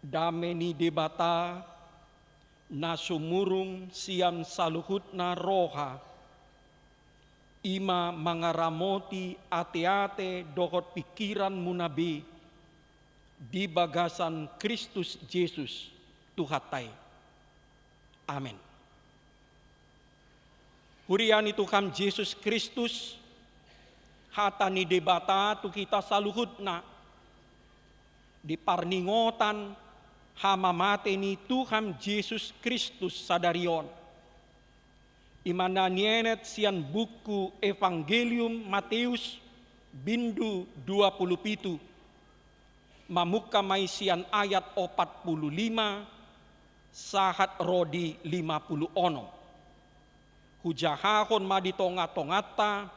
Dame ni debata na sumurung sian saluhutna roha, ima mangaramoti ate-ate dohot pikiran munabi di bagasan Kristus Yesus Tuhatai. Amin. Huriani Tuhan Yesus Kristus hatani debata tu kita saluhutna di parningotan hama mate ni Tuhan Yesus Kristus sadarion. Imana nienet sian buku Evangelium Matius bindu 27. Mamuka mai sian ayat 45 sahat rodi 50 ono. Hujahahon ma di tonga-tongata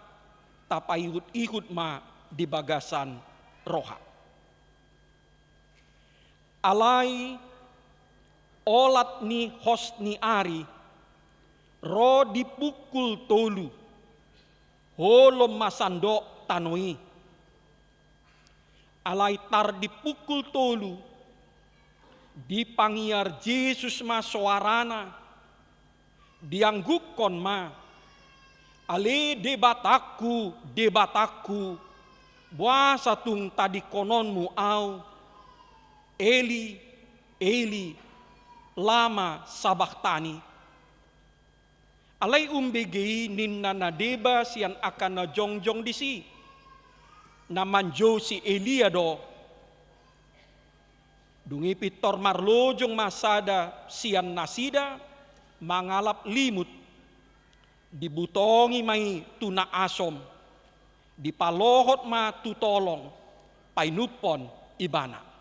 tapayihut-ihut ma di bagasan roha. Alai olat ni host ni ari ro dipukul tolu holom masando tanoi. Alai tar dipukul tolu dipangiar Yesus ma suarana dianggukon ma ale debataku buasa tung tadi kononmu au Eli, Eli, lama sabaktani. Alai umbegei ninna nadeba sian akan na jongjong disi. Namanjo si Elia do. Dungi pitor marlojong masada sian nasida mangalap limut. Dibutongi mai tuna asom. Dipalohot ma tutolong. Painupon ibana.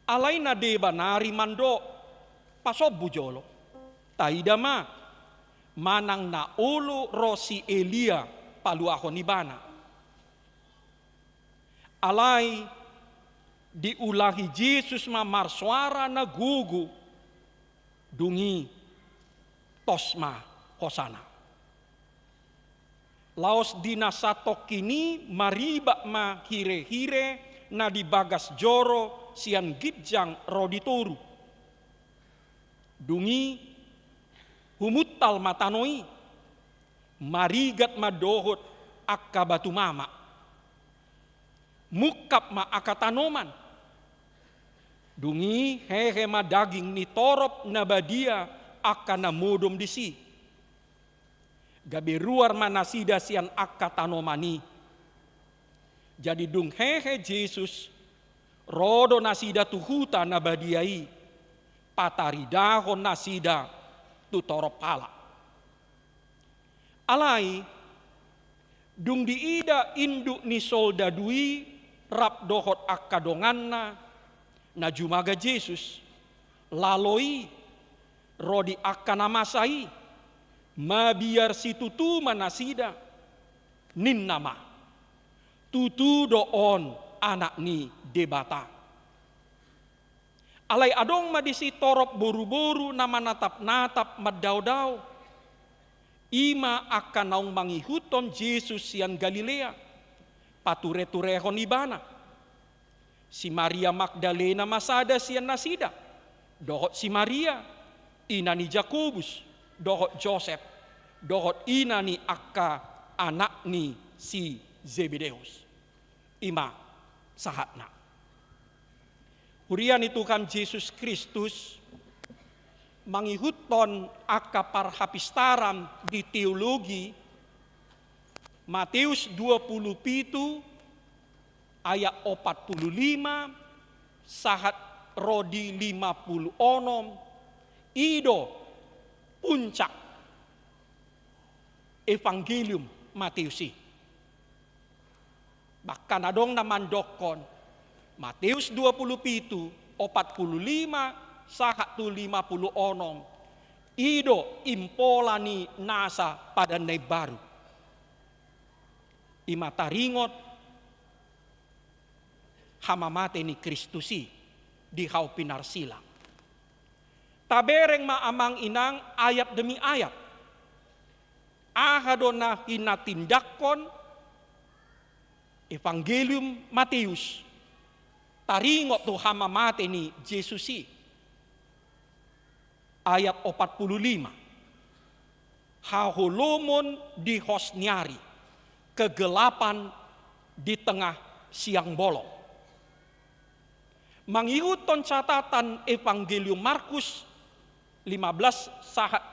Alai na deba nari mando pasobu jolo. Taidama manang na ulu rosi Elia paluahon ibana. Alai diulahi Yesus ma marsuara na gugu dungi tosma hosana. Laos dinasatok kini mariba ma hire-hire na dibagas joro sian gitjang roditoru. Dungi humuttal matanoi marigat madohot akka batu mama. Mukap ma akatanoman. Dungi hehe ma daging ni torop na badia akka na modom disi. Gabe ruar manasida sian akatanomani. Jadi dung hehe Yesus rodo nasida tuhuta nabadiai pataridahon nasida tutorop pala. Alai dung diida induk ni soldadui rap dohot akadonganna na jumaga Yesus laloi rodi akanamasai mabiar si tutu manasida ninnama tutu doon anak ni debata. Alai adong madisi torop boru-boru nama natap-natap maddaw-daw. Ima akan naung mangihuton Yesus sian Galilea. Pature-turehon ibana. Si Maria Magdalena masada sian nasida. Dohot si Maria. Ina ni Jakobus. Dohot Joseph. Dohot ina ni akka anak ni si Zebedeus. Ima sahatna. Hurian itu kan Yesus Kristus mangihuton akka parhapistaram di teologi Matius 27 ayat 45 sahat rodi 50 onom ido puncak Evangelium Matiusi. Bahkan adong naman dokon Matius 27, 45, sahat tu 50 onom. Ido impolani nasa pada nai baru. Imataringot hamamate ni Kristusi di hau pinarsila. Tabereng maamang inang ayat demi ayat. Ahadona hinatindakon Evangelium Matius Taringok tu hama mate ni Yesusi. Ayat 45. Haholomon di hosnyari, kegelapan di tengah siang bolong. Mengikuton catatan Evangelium Markus 15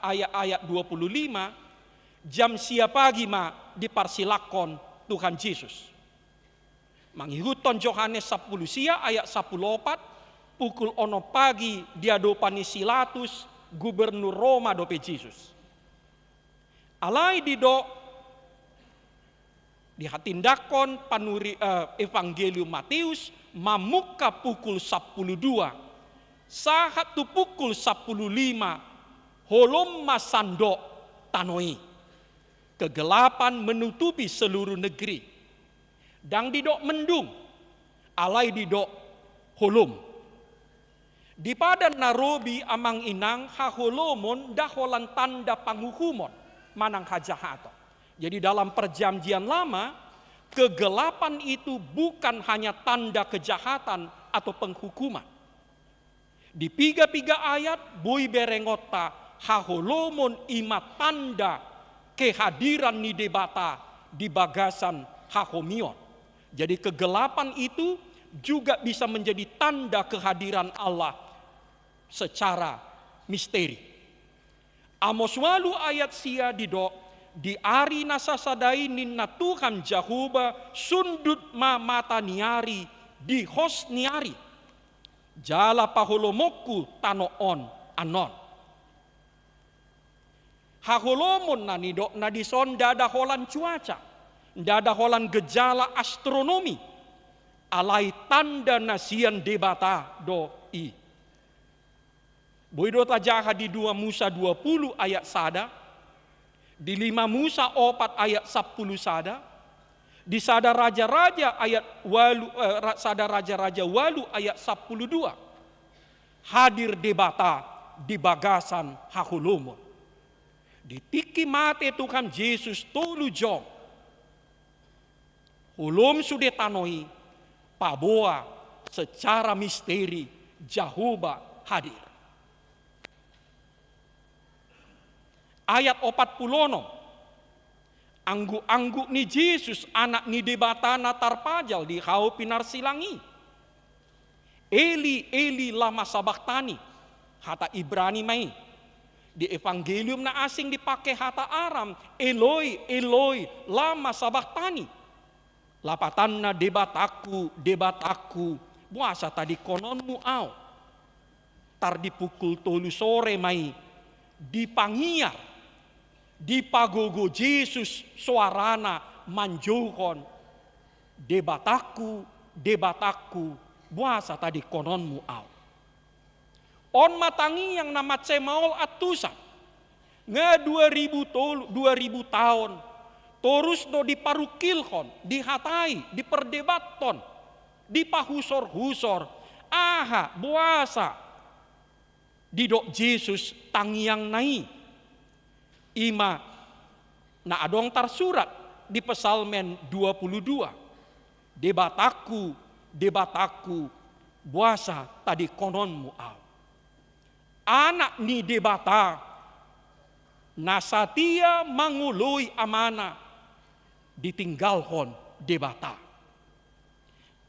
ayat 25, jam siap pagi dipersilakon Tuhan Yesus. Mengikuton Yohanes 10 sia ayat 14, pukul 1 pagi diadopani Pilatus gubernur Roma dope Yesus. Alai dihatindakon panuri Evangelium Matius mamuka pukul 12. Saat tu pukul 15 holom masando tanoi. Kegelapan menutupi seluruh negeri. Dang didok mendung, alai didok holom. Di padan Narobi amang inang haholomon daholan tanda panghukumon manang hajahato. Jadi dalam perjanjian lama, kegelapan itu bukan hanya tanda kejahatan atau penghukuman. Di piga-piga ayat bui berengota haholomon ima tanda kehadiran ni debata di bagasan hahomion. Jadi kegelapan itu juga bisa menjadi tanda kehadiran Allah secara misteri. Amos walu ayat sia di ari nasasadai ninna Tuhan Jahuba sundut mata niari di hos niari. Jala paholomoku tanoon anon. Haholomon na dison dada holan cuaca, dada holan gejala astronomi, alai tanda nasian debata doi. Boido tajaha di 2 Musa 20 ayat sada, di 5 Musa 4 ayat 10 sada, di sada raja-raja ayat walu sada raja-raja walu ayat 12. Hadir debata di bagasan haholomon. Di tiki mate Tuhan Yesus tolu jong. Holom sudah tanoi paboa secara misteri Jahuba hadir. Ayat 40, anggu-anggu ni Yesus anak ni debatana tarpajal di hau pinar silangi. Eli, Eli lama sabaktani, hata Ibrani mai. Di Evangelium na asing dipakai hata Aram, Eloi, Eloi lama sabaktani. Lapatanna debataku, buasa tadi kononmu au. Tar di pukul 3 sore mai, dipangiar. Di pagogo Yesus suarana manjuhon. Debataku, buasa tadi kononmu au. On matangi yang nama cemaol atusan. Nge 2000 tahun. Terus do diparukilhon, dihatai, diperdebaton, dipahusor-husor. Aha, buasa. Didok Yesus tangiang nai. Ima na adong tarsurat di Psalmen 22. Debataku, buasa tadi kononmu au. Anak ni debata, nasatia mangului amana, ditinggalhon debata.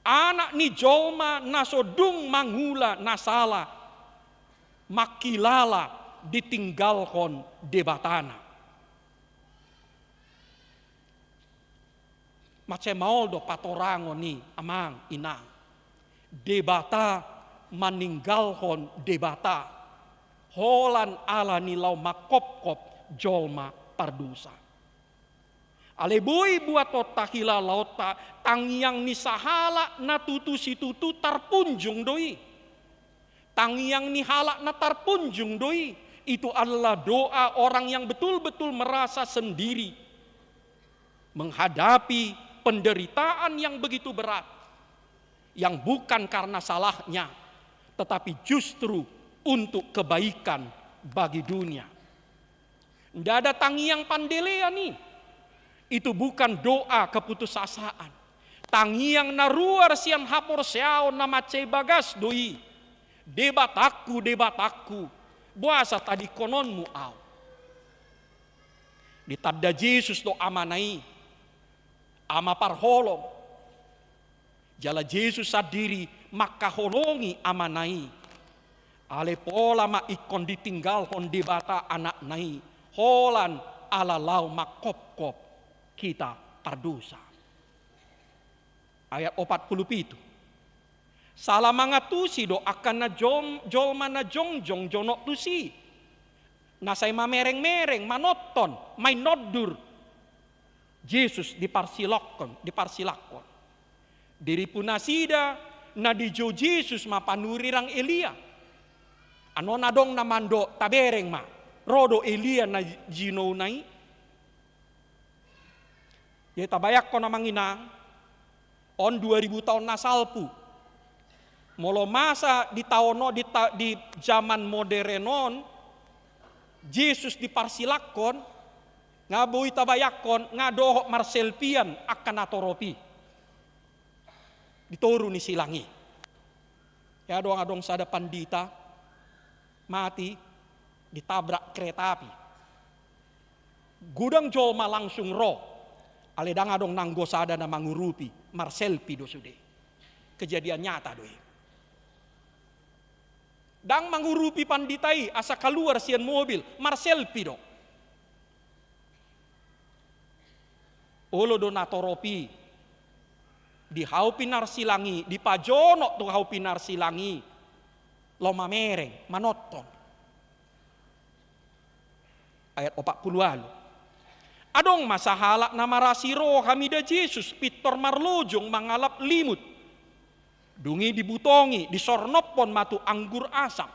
Anak ni jolma nasodung mangula nasala, makilala, ditinggalkan debatana. Macam do patorangon ni amang inang. Debata meninggalkan debata. Holan ala nilau makop-kop jolma pardusa. Alebui buat tahila lauta tangiang ni sahala na tutu si tutu tarpunjung doi. Tangiang ni halak na tarpunjung doi. Itu adalah doa orang yang betul-betul merasa sendiri menghadapi penderitaan yang begitu berat, yang bukan karena salahnya, tetapi justru untuk kebaikan bagi dunia. Tidak ada tangiang pandelea nih. Itu bukan doa keputusasaan, Tangiang naruar siang hapor siao na macei bagas doi. Debatakku. Buasa tadi kononmu au. Ditadda Yesus do amanai. Ama parholong. Jala Yesus sadiri maka holongi amanai. Ale pola ma ikon ditinggal hon debata anak nai. Holan ala lau makop-kop kita pardosa. Ayat 47. Salah mangatusi do akan na jolma na jongjong jonok tusi. Nasay mamereng-mereng, manoton, may noddur. Yesus diparsilakon. Diri punasida na dijo Yesus mapanurirang Elia. Ano na dong namando tabereng ma. Rodo Elia na jino nai. Ya tabayak ko na manginang. On 2000 tahun na salpu. Molo masa di taono di zaman modernon. Yesus diparsilakon. Nga buhi tabayakon. Nga dohok marselpian akan atoropi. Ditoru ni silangi. Ya adong sada pandita. Mati. Ditabrak kereta api. Gudang jolma langsung roh. Aledang adong nanggosada na mangurupi. Marselpi do sude. Kejadian nyata doi. Dang mangurupi panditai asa keluar sian mobil. Marselpi do. Olo do natoropi. Di hau pinar silangi. Di pajonok tu hau pinar silangi. Loma mereng. Manoton. Ayat 40. Adong masahalak na marasiro hamida Yesus pitor marlojong mangalap limut. Dungi dibutongi, disornopon matu anggur asam.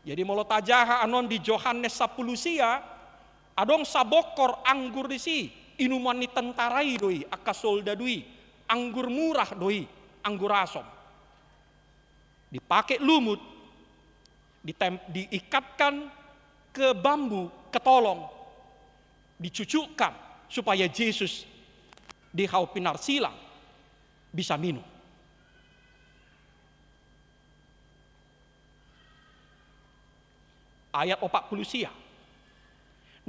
Jadi molo tajaha anon di Yohanes 10 sia, adong sabokor anggur di si, inuman ni tentarai doi, akasolda doi, anggur murah doi, anggur asam. Dipakai lumut, diikatkan ke bambu, ketolong. Dicucukkan supaya Yesus di hau pinar silang bisa minum. Ayat 40 sia.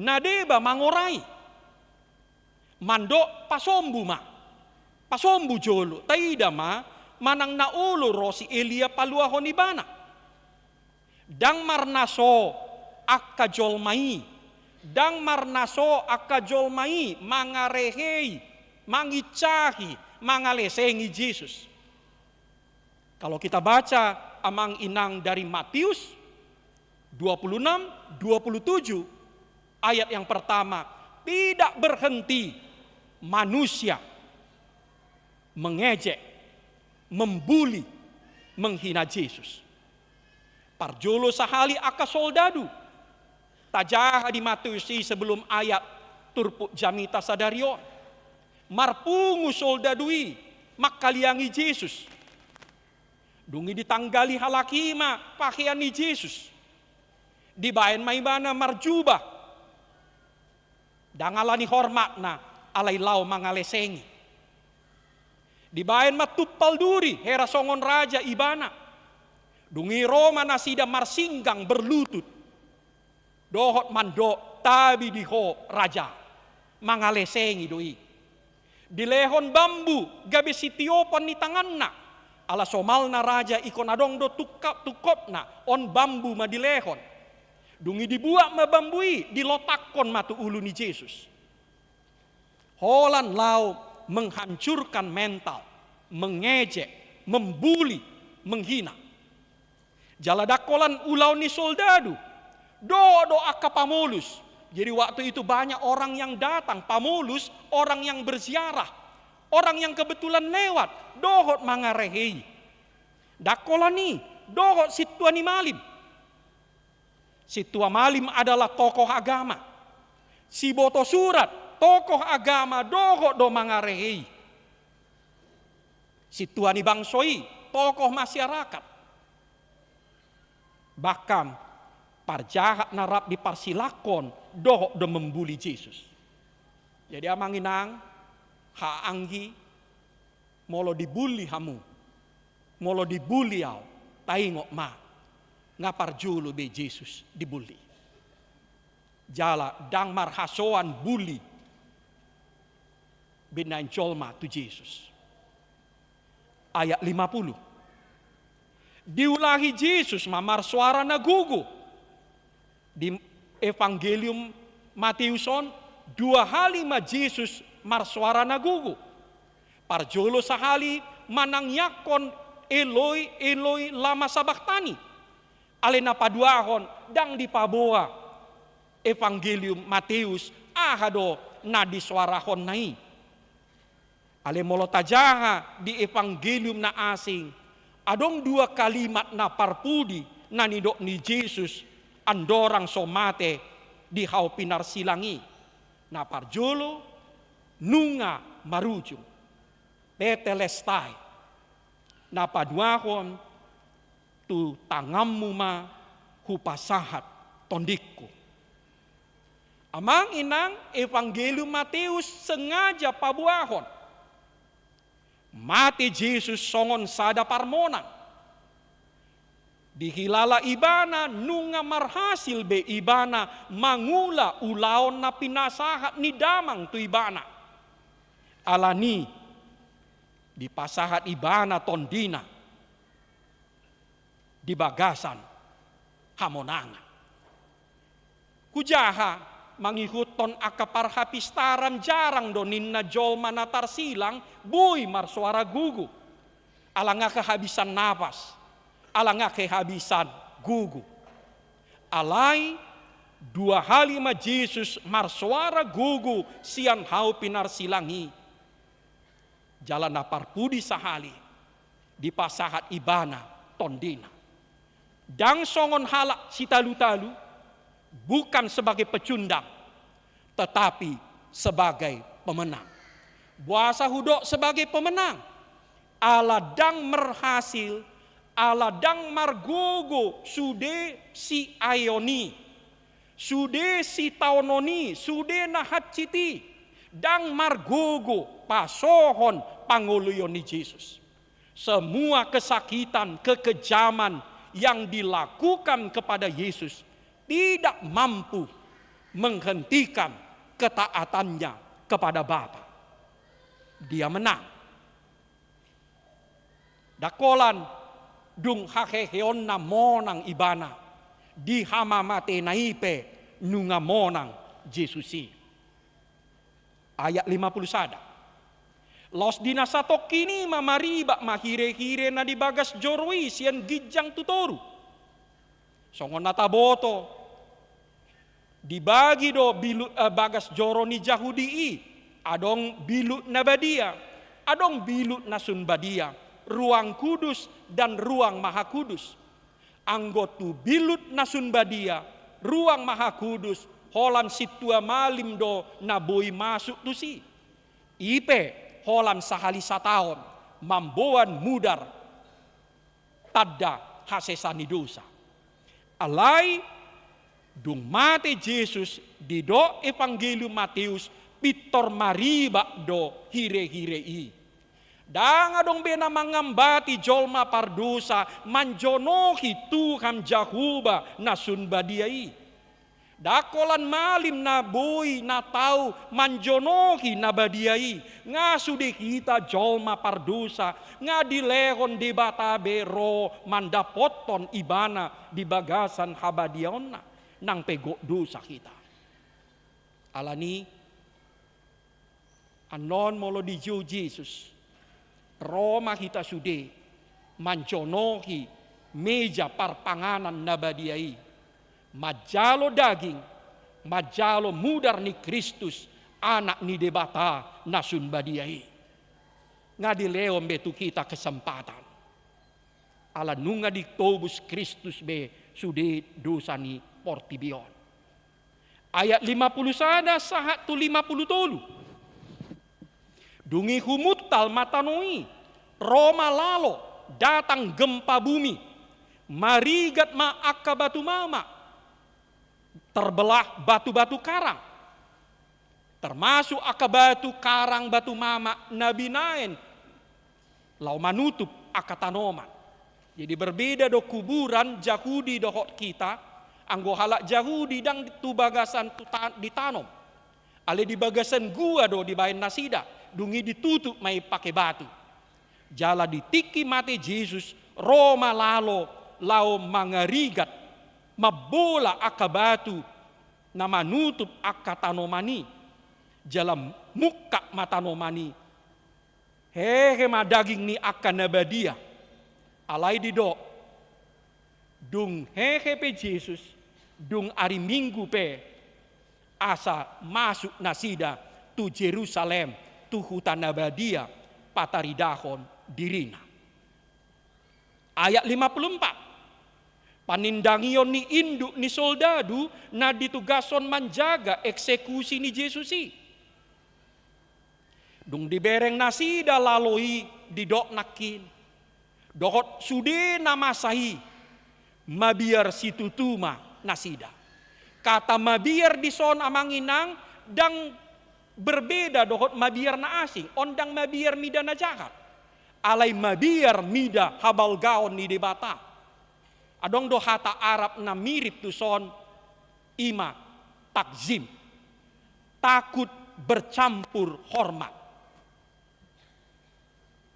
Nadeba mangorai. Mandok pasombu ma. Pasombu jolo. Taida ma manang naulo rosi Elia palua honibana. Dang marnaso akka jolmai. Dang marnaso akka jolmai mangarehei, mangicahi, mangalesengi Yesus. Kalau kita baca amang inang dari Matius 26, 27 ayat yang pertama, tidak berhenti manusia mengejek, membuli, menghina Yesus. Parjolo sahali aka soldadu. Tajaha di Matius sebelum ayat turpuk jamita sadarion. Marpungu soldadui makaliangi Yesus. Dungi ditanggali halakima pakaian ni Yesus. Dibayan maibana marjubah. Dangalani hormatna alai lau mangalesengi. Dibayan matupal duri hera songon raja ibana. Dungi Roma nasida marsinggang berlutut. Dohot mandok tabi diho raja. Mangalesengi doi. Dilehon bambu gabe sitiopan ni tanganna. Ala somalna raja ikon adong do tukopna on bambu ma dilehon. Dungi dibuat ma bambui dilotakon matu ulu ni Yesus. Holan lau menghancurkan mental, mengejek, membuli, menghina. Jaladakolan ulau ni soldadu. Do akka Pamulus. Jadi waktu itu banyak orang yang datang. Pamulus orang yang berziarah. Orang yang kebetulan lewat. Dohot mangarehei. Dakolani. Dohot situani malim. Situa malim adalah tokoh agama. Si boto surat. Tokoh agama dohot do mangarehei. Situani bangsoi. Tokoh masyarakat. Bahkan parjahat narap diparsilakon dohok do membuli Yesus. Jadi amanginang haanggi molo dibuli hamu, molo dibuli au, taingok ma, ngapar julu be Jesus dibuli. Jala dang marhasoan buli, binain colma tu Jesus. Ayat 50. Diulangi Yesus mamar suara nagugu. Di Evangelium Mateuson 2 hali ma Yesus mar suara nagugu. Parjolo sahali manang yakon Eloi Eloi lama sabaktani. Alena paduahon dang di paboa Evangelium Mateus ahado nadi suarahon nai. Ale molo tajaha di Evangelium na asing adong 2 kalimat na parpudi na nidok ni Jesus andorang somate di hau pinar silangi na parjolo nunga marujung tetelestai na paduahon tu tangammu ma hupasahat tondikku. Amang inang Evangelium Mateus sengaja pabuahon mati Jesus songon sada parmonang. Dihilala ibana nunga marhasil be ibana mangula ulaon na pinasahat ni damang tu ibana. Alani dipasahat ibana tondina di bagasan hamonangan. Kujaha mangihuton akaparhapistaran jarang donin na jolma na tarsilang buy marsuara gugu. Alanga kehabisan nafas, alanga kehabisan gugu. Alai 2 hali ma Jesus marsuara gugu sian hau pinar silangi. Jalan naparpudi sahali di pasahat ibana tondina. Dang songon halak si talu-talu bukan sebagai pecundang, tetapi sebagai pemenang. Buasa hudok sebagai pemenang. Aladang merhasil, aladang margogo, sude si ayoni, sude si taononi, sude nahat citi, dang margogo, pasohon panguluyon ni Yesus. Semua kesakitan, kekejaman yang dilakukan kepada Yesus tidak mampu menghentikan ketaatannya kepada Bapa. Dia menang. Dakolan dung haheheon na monang ibana di hamamate naipe nunga monang Jesusi. Ayat 51. Los dinasatok kini mamariba mahire-hire na di bagas jorwi sian gijang tutoru. Songon nataboto dibagi do bilu bagas joro ni Jahudi adong bilu nabadia, adong bilu nasunbadia, ruang kudus dan ruang maha kudus. Anggotu bilut nasunbadia, ruang maha kudus, holan situa malim do naboi masuk tusi. Ipe holan sahali sataon, mamboan mudar, tadda hasesani dosa. Alai dung mate Jesus di do Evangelium Mateus pitor mariba do hire-hirei. Dang adong bena mangambati jolma pardosa manjonohi Tuhan Jahuba nasun badiai. Dakolan malim na boy na tau manjonohi na badiai. Nga sude kita jolma pardosa nga dilehon di batabe ro mandapoton ibana di bagasan habadiona nang pego dosa kita. Alani anon molo di Jesus Roma kita sude manjonohi meja parpanganan nabadiai. Majalo daging, majalo mudar ni Kristus, anak ni debata nasun badiai. Ngadileom betu kita kesempatan. Ala nunga diktobus Kristus be sude dosani portibion. Ayat 50 sada sahat tu 50 tolu. Dungi humuttal matanoi, Roma lalo datang gempa bumi, marigat ma akka batu mama, terbelah batu-batu karang, termasuk akka batu karang batu mama nabi naen lau manutup akatanoman. Jadi berbeda do kuburan Yahudi dohot kita, anggo halak Yahudi dang tu bagasan ditanam. Ale di bagasan gua do di bayan nasida, dungi ditutup mai pakai batu. Jala ditiki mati Yesus, Roma lalo lau mangarigat, mabola akabatu, nama nutup akatanomani, jalam muka matanomani. Hehe ma daging ni akan nabadia. Alai di do. Dung hehe pe Yesus, dung hari Minggu pe asa masuk nasida tu Jerusalem, tu hutan nabadia pataridahon dirina. Ayat 54. Panindangion ni induk ni soldadu na ditugason menjaga eksekusi ni Yesusi. Dung dibereng nasida laloi didok nakin. Dohot sude nama sahi mabiar situtuma nasida. Kata mabiar di son amanginang dang berbeda dohot mabiar na asing. Ondang mabiar mida na jahat. Alai mabiar mida habal gaon ni debata. Adong do hata Arab na mirip tu son ima takzim. Takut bercampur hormat.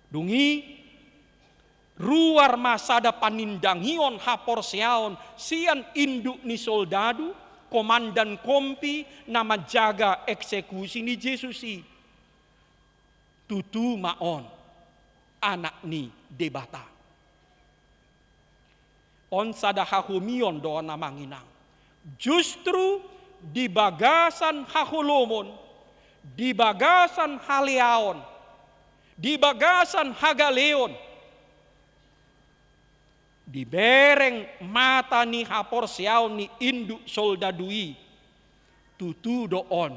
Dungi ruar masada panindangion haporseaon sian induk ni soldadu komandan kompi nama jaga eksekusi ni Yesusi tutu maon anak ni debata on sada hahumion do namanginang justru di bagasan hahulomon di bagasan haleaon di bagasan hagaleon dibereng mata ni haporseaon ni induk soldadui tutu doon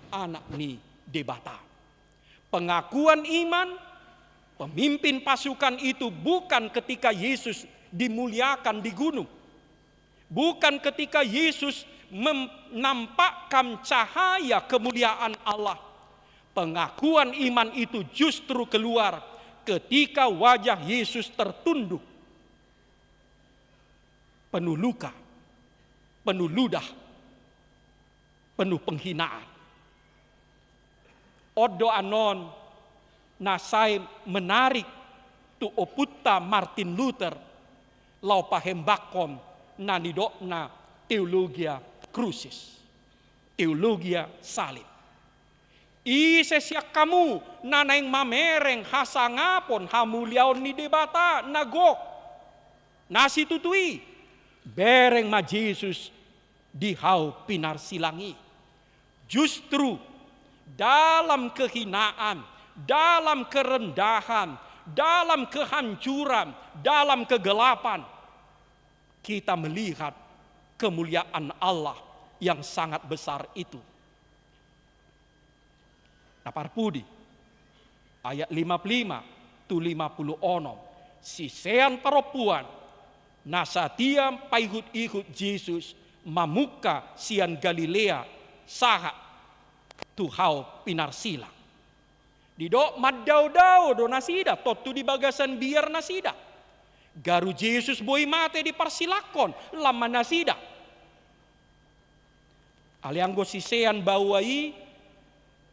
anak ni debata. Pengakuan iman pemimpin pasukan itu bukan ketika Yesus dimuliakan di gunung. Bukan ketika Yesus menampakkan cahaya kemuliaan Allah. Pengakuan iman itu justru keluar ketika wajah Yesus tertunduk. Penuh luka, penuh ludah, penuh penghinaan. Odo anon nasai menarik tu oputta Martin Luther lau pahembakom nanidokna teologia krusis, teologia salib. Isesiak kamu nanaing mamereng hasangapon hamuliaon ni debata nagok nasi tutui. Bereng ma Yesus dihau pinarsilangi. Justru dalam kehinaan, dalam kerendahan, dalam kehancuran, dalam kegelapan, kita melihat kemuliaan Allah yang sangat besar itu. Naparpudi ayat 55 tu 50 onom sisean perempuan nasatia paihut-ihut Yesus mamuka sian Galilea saha tuhau pinarsilang. Didok madau-dau do nasida totu di bagasan biar nasida. Garu Yesus boy mate di parsilakon lama nasida. Alianggo sisean bawai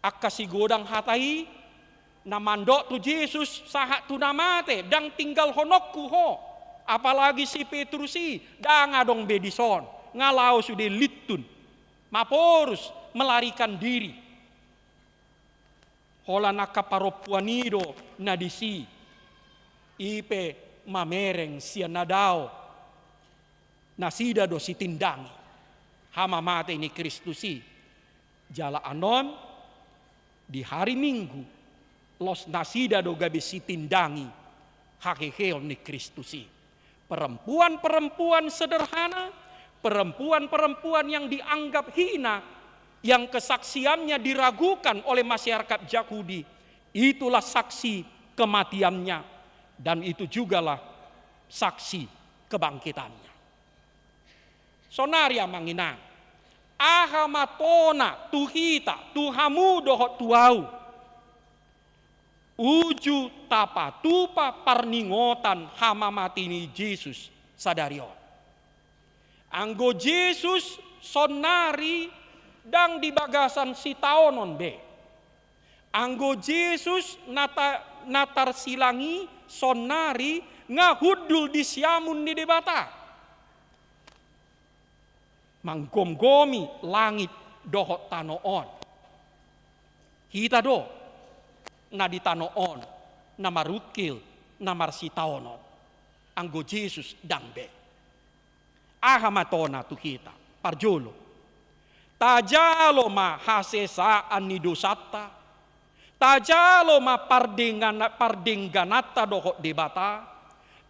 akasi godang hatai namandok tu Yesus saha tu namate dang tinggal honokku ho. Apalagi si Petrusi danga dong bedison ngalau sudah litun maporus melarikan diri hola nakaparopuanido nadisi ipe mamereng sia nadao nasida do si tindangi hama mate ini Kristusi jala anon di hari Minggu los nasida do gabe si tindangi hakeheon ni Kristusi. Perempuan-perempuan sederhana, perempuan-perempuan yang dianggap hina, yang kesaksiannya diragukan oleh masyarakat Yahudi, itulah saksi kematiannya dan itu jugalah saksi kebangkitannya. Sonaria manginang, ahamatona tuhita tuhamu dohot tuau. Uju tapatupa parningotan hama mati ni Yesus sadarion. Anggo Yesus sonari dang di bagasan si taonon be. Anggo Yesus natar silangi sonari ngahudul di siamun di debata. Manggom-gomi langit dohot tanoon. Kita do na di tanoon na marukil na marsitaonon. Anggo Yesus dang be. Ahamatona tu kita parjolo. Tajalo ma hasesaan ni dosata. Tajalo ma pardengganata dohot debata.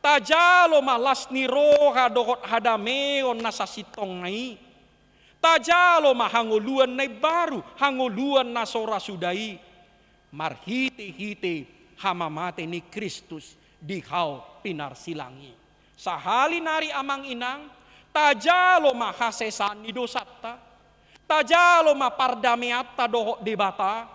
Tajalo ma lasni roha dohot hadameon nasasitong nai. Tajalo ma hangoluan na baru, hangoluan na sora sudai. Marhite-hite hamamate ni Kristus di hau pinar silangi. Sahali nari amang inang, tajalo ma hasesan ni dosata. Tajalo ma pardameata dohot debata.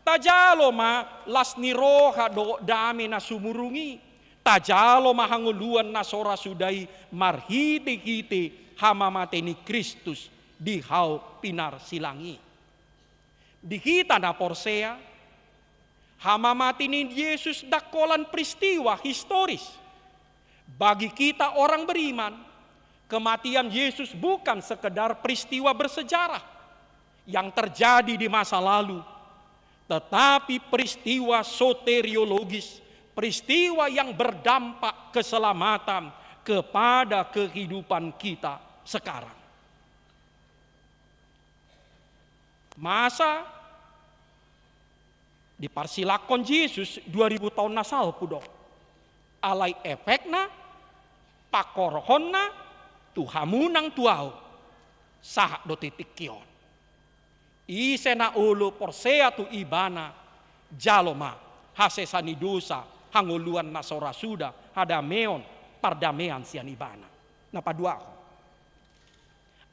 Tajalo ma lasni roha dohot dame na sumurungi. Tajalo ma hangoluan na sora sudai. Marhite-hite hamamate ni Kristus di hau pinar silangi. Di kita na porsea, hamamati ni Yesus dakolan peristiwa historis. Bagi kita orang beriman, kematian Yesus bukan sekedar peristiwa bersejarah yang terjadi di masa lalu, tetapi peristiwa soteriologis, peristiwa yang berdampak keselamatan kepada kehidupan kita sekarang. Masa diparsilakon Yesus 2000 tahun nasal pudo. Alai efekna, pakorohonna, tuhamunang tuau, sah do titik kion. Isena ulu porsea tu ibana, jaloma, hasesani dosa, hanguluan nasora suda, hadameon, pardamean sian ibana. Napa dua ko?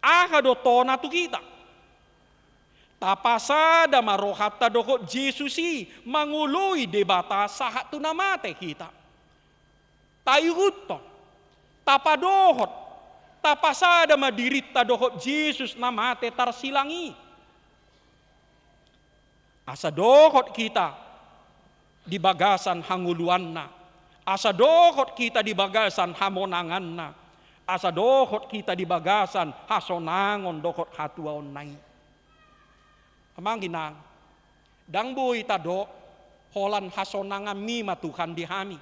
Aha do tona tu kita. Tapasada marohata dohot Jesusi mangului debata sahat tu namate kita. Tayuton, tapadohot, tapasada madirita dohot Yesus namate tarsilangi. Asa dohot kita di bagasan hanguluanna, asa dohot kita di bagasan hamonanganna, asa dohot kita di bagasan hasonangon dohot hatuaon nai. Amang ginang, dang boy tado, holan hasonangami matuhan dihami.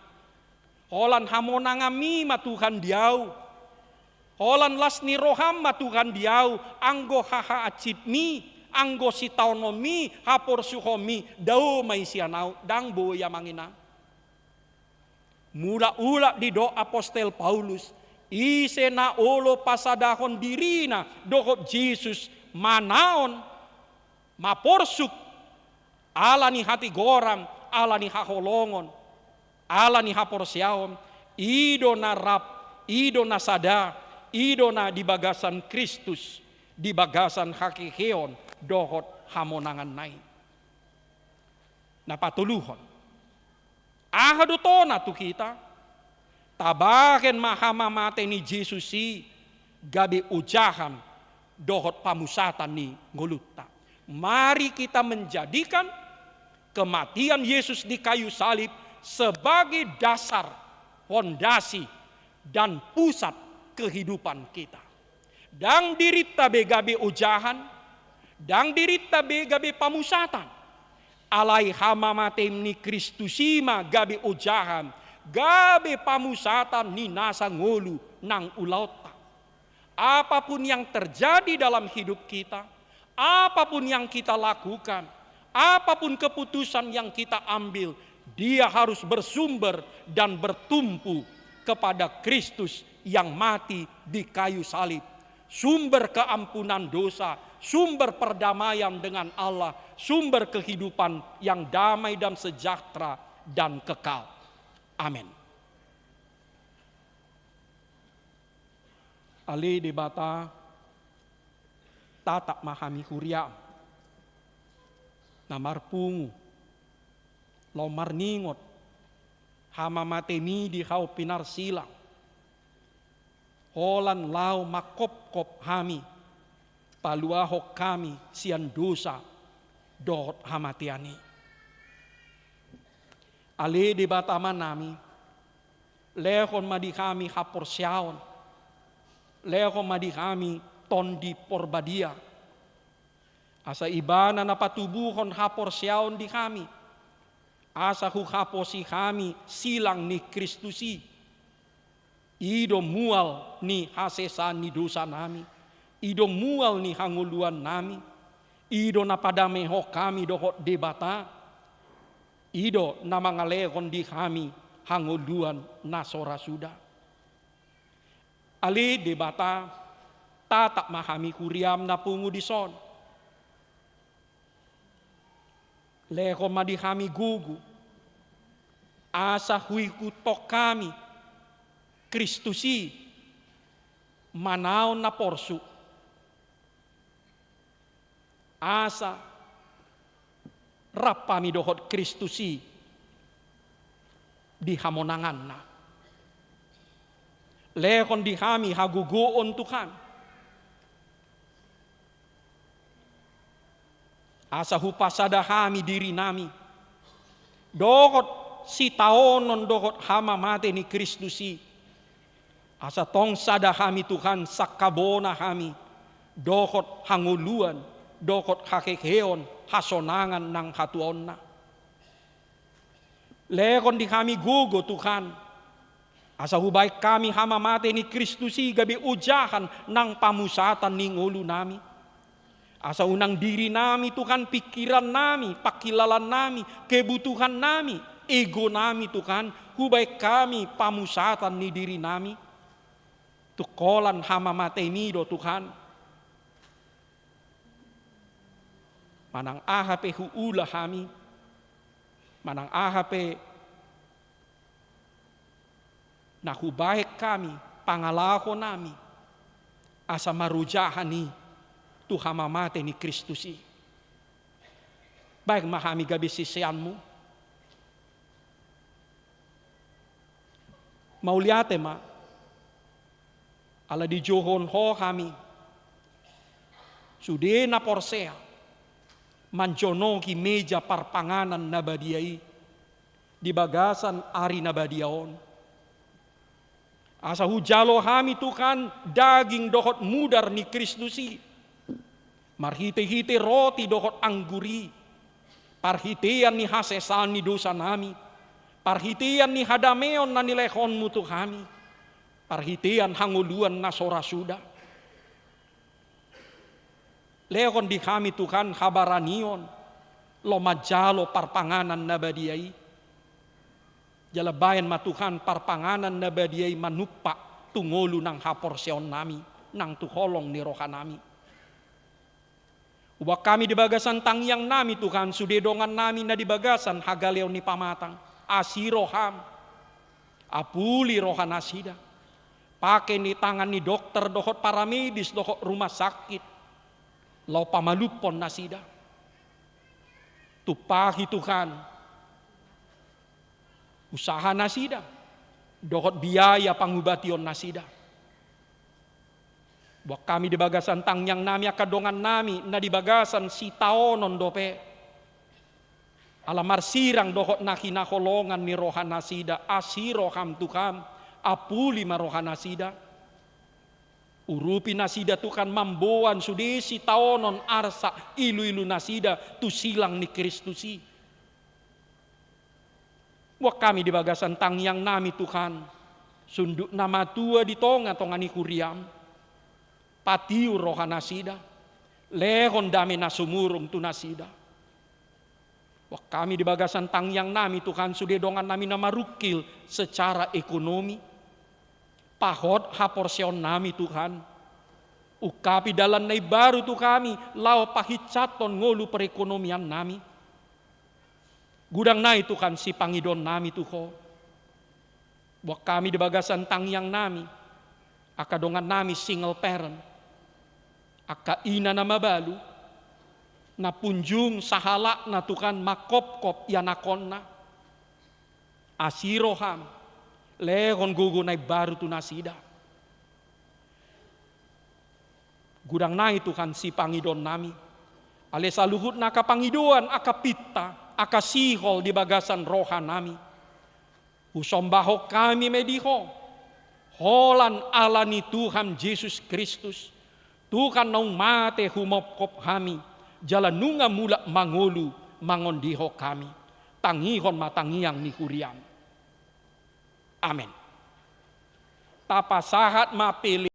Holan hamonangami matuhan diau. Holan lasni roham matuhan diau. Anggo haha acitmi, anggo sitaunomi, hapor suhomi, dau may sianau, dang boy amang ginang. Mula-ula di do apostel Paulus, ise na olo pasadahon dirina dohot Yesus manaon, maporsuk ala ni hati goram, ala ni haholongon, ala ni haporsiaon, ido na rap, ido na sada, ido na di bagasan Kristus, di bagasan hakiheon, dohot hamonangan nai. Napatuluhon. Ahadutona tu kita, tabaken mahamamate ni Jesusi, gabi ujahan, dohot pamusatan ni ngolutta. Mari kita menjadikan kematian Yesus di kayu salib sebagai dasar, fondasi, dan pusat kehidupan kita. Dang dirita begabe ujahan, dang dirita begabe pamusatan. Alai hamamatem ni Kristusima gabe ujahan, gabe pamusatan ni nasa ngolu nang ulauta. Apapun yang terjadi dalam hidup kita, apapun yang kita lakukan, apapun keputusan yang kita ambil, dia harus bersumber dan bertumpu kepada Kristus yang mati di kayu salib. Sumber keampunan dosa, sumber perdamaian dengan Allah, sumber kehidupan yang damai dan sejahtera dan kekal. Amin. Ali debata tatak mahami huria namarpungu lau marningot, hama matemi di hau pinar silang. Holan lau makop-kop hami, paluahok kami sian dosa, dohot hamatiani. Ale di bataman nami, lehon madi kami hapor siaon, lehon madi kami ton di porbadia. Asa ibana na patubuhon hapor siaon di kami, asa hukaposi kami silang ni Kristusi. Ido mual ni hasesan ni dosa nami, ido mual ni hanguluan nami, ido napadameho kami dohot debata, ido na mangalehon di kami hanguluan nasora sudah. Ali debata tatak mahami kuriam na pungu di son. Lehon madi kami gugu, asa huiku tok kami, Kristusi, manaon na porsu, asa rapami dohot Kristusi di hamonangan na. Lehon di kami hagugoon Tuhan. Asa hupasada kami diri nami. Dohot si taonon dohot hama mate ni Kristusi. Asa tong sada kami Tuhan sakabona kami. Dohot hanguluan, dohot hakekeon, hasonangan ng hatuon na. Lehon di kami gugo Tuhan. Asa hubay kami hama mate ni Kristusi gabi ujahan ng pamusatan ning ulo nami. Asa unang diri nami Tuhan, pikiran nami, pakilalan nami, kebutuhan nami, ego nami Tuhan, hubay kami pamusatan ni diri nami. Tukolan hama matemido Tuhan. Manang ahape huula kami, manang ahape nahubaik kami, pangalako nami, asa marujahan ni Tuhan mamate ni Kristusi. Baik mahami gabi sisianmu. Mauliate ma, ala di johon ho kami, sude na porsea, manjono ki meja parpanganan na badiai, di bagasan ari na badiaon. Asa hujalo kami Tuhan, daging dohot mudar ni Kristusi. Marhite-hite roti dohot angguri, parhitean ni hasesan ni dosa nami, parhitean ni hadameon na nilehon mutu kami, parhitean hanguluan na sorasuda. Lehon di kami Tuhan habaranion, lomajalo parpanganan na badiai, jalabayan matuhan parpanganan na badiai manupa tungolu ng haporsyon nami, nang tuholong ni roha nami. Ubak kami di bagasan tangyang nami Tuhan, sudedongan nami na di bagasan hagalew ni pamatang, asiroham, apuli roha nasida, pakai ni tangan ni dokter dohot paramedis dohot rumah sakit, lau pamalupon nasida, tupahi Tuhan, usaha nasida, dohot biaya pangubation nasida. Buat kami di bagasan tangyang nami akadongan nami na di bagasan si taonon dope. Alamar sirang dohot na kinakolongan ni roha nasida, asiroham Tuhan, apuli maroha nasida. Urupi nasida Tuhan mamboan sudi si taonon arsa ilu-ilu nasida tu silang ni Kristusi. Buat kami di bagasan tangyang nami Tuhan, sunduk nama tua di tonga-tonga ni kuriam. Patiu roha nasida, lehon dami na sumurong tu nasida. Wak kami di bagasan tangyang nami Tuhan, sudedongan nami na marukil secara ekonomi. Pahot haporsyon nami Tuhan. Ukapi dalan na baru tu kami, lao pahitsaton ngolu perekonomian nami. Gudang na Tuhan si pangidon nami Tuho. Wak kami di bagasan tangyang nami, akadongan nami single parent. Akaina na mabalu, na punjung sahala na Tuhan makop-kop yanakon na, asiroham, lehon gugunay baru tu nasida. Gudang na Tuhan si Pangidon nami. Ale saluhut na kapangiduan akapita, akasihol di bagasan roha nami. Usombahok kami mediho. Holan ala ni Tuhan Yesus Kristus. Tuhan naung mate humopkop kami. Jalan nunga mula mangulu mangondiho kami. Tangihon matangiang ni huriam. Amin. Tapasahat mapili.